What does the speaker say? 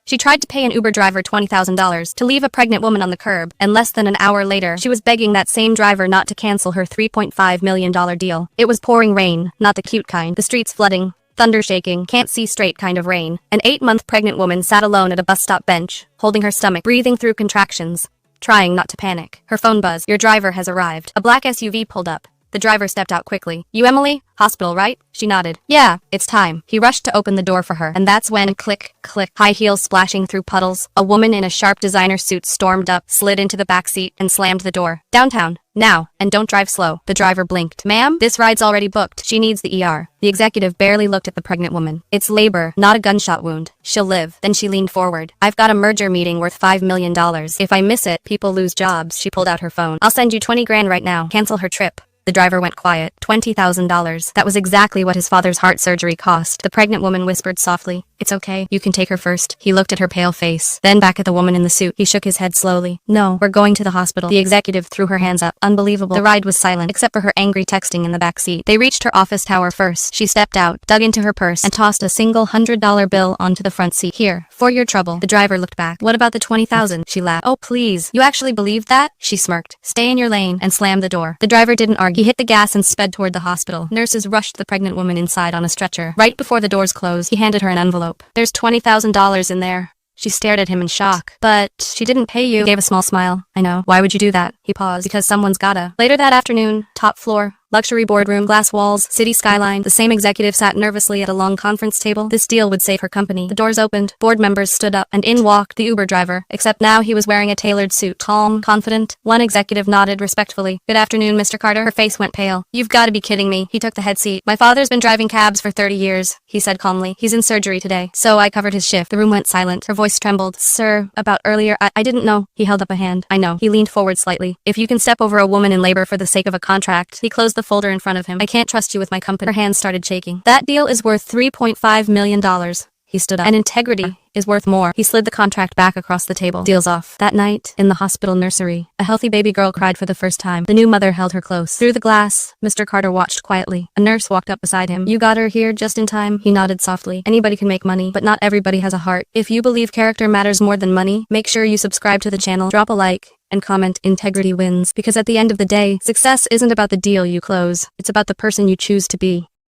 She tried to pay an Uber driver $20,000 to leave a pregnant woman on the curb, and less than an hour later, she was begging that same driver not to cancel her $3.5 million deal. It was pouring rain, not the cute kind, the streets flooding, thunder shaking, can't see straight kind of rain. An 8-month pregnant woman sat alone at a bus stop bench, holding her stomach, breathing through contractions, trying not to panic. Her phone buzzed. Your driver has arrived. A black SUV pulled up. The driver stepped out quickly. You Emily? Hospital, right? She nodded. Yeah, it's time. He rushed to open the door for her, and that's when, click, click, high heels splashing through puddles, a woman in a sharp designer suit stormed up, slid into the back seat, and slammed the door. Downtown. Now, and don't drive slow. The driver blinked. Ma'am, this ride's already booked. She needs the ER. The executive barely looked at the pregnant woman. It's labor, not a gunshot wound. She'll live. Then she leaned forward. I've got a merger meeting worth $5 million. If I miss it, people lose jobs. She pulled out her phone. I'll send you 20 grand right now. Cancel her trip. The driver went quiet. $20,000. That was exactly what his father's heart surgery cost. The pregnant woman whispered softly, It's okay. You can take her first. He looked at her pale face, then back at the woman in the suit. He shook his head slowly. No, we're going to the hospital. The executive threw her hands up. Unbelievable. The ride was silent, except for her angry texting in the back seat. They reached her office tower first. She stepped out, dug into her purse, and tossed a single $100 bill onto the front seat. Here, for your trouble. The driver looked back. What about the 20,000? She laughed. Oh, please. You actually believed that? She smirked. Stay in your lane, and slammed the door. The driver didn't argue. He hit the gas and sped toward the hospital. Nurses rushed the pregnant woman inside on a stretcher. Right before the doors closed, he handed her an envelope. There's $20,000 in there. She stared at him in shock. But she didn't pay you. He gave a small smile. I know. Why would you do that? He paused. Because someone's gotta. Later that afternoon, top floor. Luxury boardroom, glass walls, city skyline. The same executive sat nervously at a long conference table. This deal would save her company. The doors opened, board members stood up, and in walked the Uber driver. Except now he was wearing a tailored suit. Calm, confident. One executive nodded respectfully. Good afternoon, Mr. Carter. Her face went pale. You've got to be kidding me. He took the head seat. My father's been driving cabs for 30 years, he said calmly. He's in surgery today. So I covered his shift. The room went silent. Her voice trembled. Sir, about earlier, I didn't know. He held up a hand. I know. He leaned forward slightly. If you can step over a woman in labor for the sake of a contract. He closed the folder in front of him. I can't trust you with my company. Her hands started shaking. That deal is worth $3.5 million. He stood up. And integrity is worth more. He slid the contract back across the table. Deals off. That night, in the hospital nursery, a healthy baby girl cried for the first time. The new mother held her close. Through the glass, Mr. Carter watched quietly. A nurse walked up beside him. You got her here just in time. He nodded softly. Anybody can make money, but not everybody has a heart. If you believe character matters more than money, make sure you subscribe to the channel, drop a like, and comment integrity wins. Because at the end of the day, success isn't about the deal you close. It's about the person you choose to be.